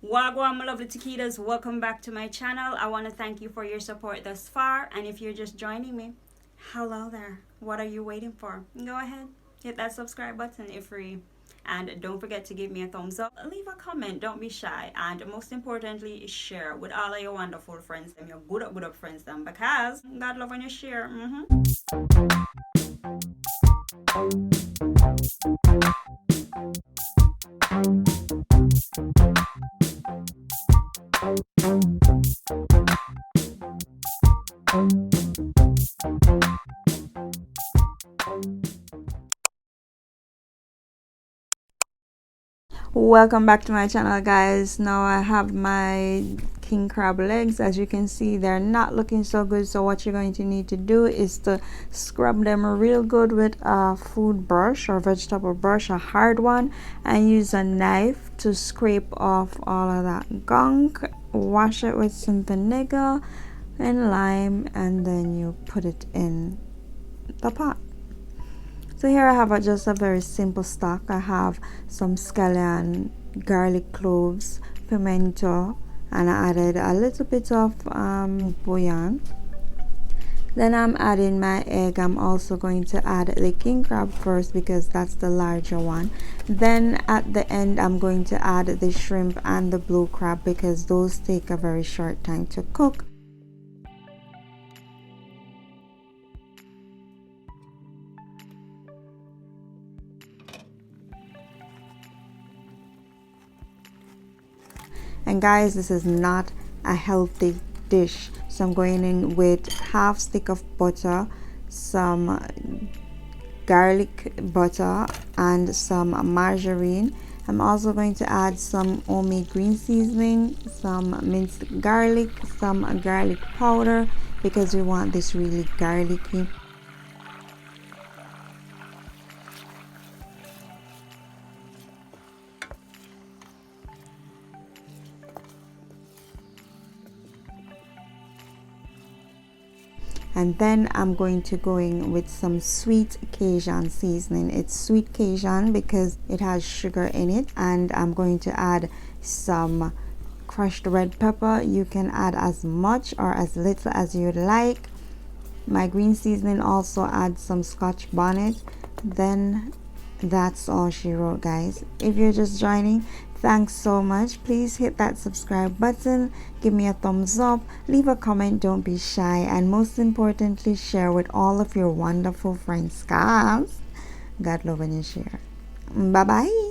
Wagwan, my lovely taquitos, welcome back to my channel. I want to thank you for your support thus far, and if you're just joining me, hello there. What are you waiting for? Go ahead, hit that subscribe button if free, and don't forget to give me a thumbs up, leave a comment, don't be shy, and most importantly, share with all of your wonderful friends and your good up friends them, because God love when you share. Welcome back to my channel, guys. Now I have my king crab legs. As you can see, they're not looking so good, so what you're going to need to do is to scrub them real good with a food brush or vegetable brush, a hard one, and use a knife to scrape off all of that gunk. Wash it with some vinegar and lime, and then you put it in the pot. So here I have just a very simple stock. I have some scallion, garlic cloves, pimento, and I added a little bit of bouillon. Then I'm adding my egg. I'm also going to add the king crab first because that's the larger one. Then at the end I'm going to add the shrimp and the blue crab because those take a very short time to cook. And guys, this is not a healthy dish, so I'm going in with half stick of butter, some garlic butter, and some margarine. I'm also going to add some homemade green seasoning, some minced garlic, some garlic powder because we want this really garlicky. And then I'm going to go in with some sweet Cajun seasoning. It's sweet Cajun because it has sugar in it. And I'm going to add some crushed red pepper. You can add as much or as little as you'd like. My green seasoning also adds some scotch bonnet. Then that's all she wrote, guys. If you're just joining, thanks so much. Please hit that subscribe button, give me a thumbs up, leave a comment, don't be shy, and most importantly, share with all of your wonderful friends, guys. God love when you share. Bye bye.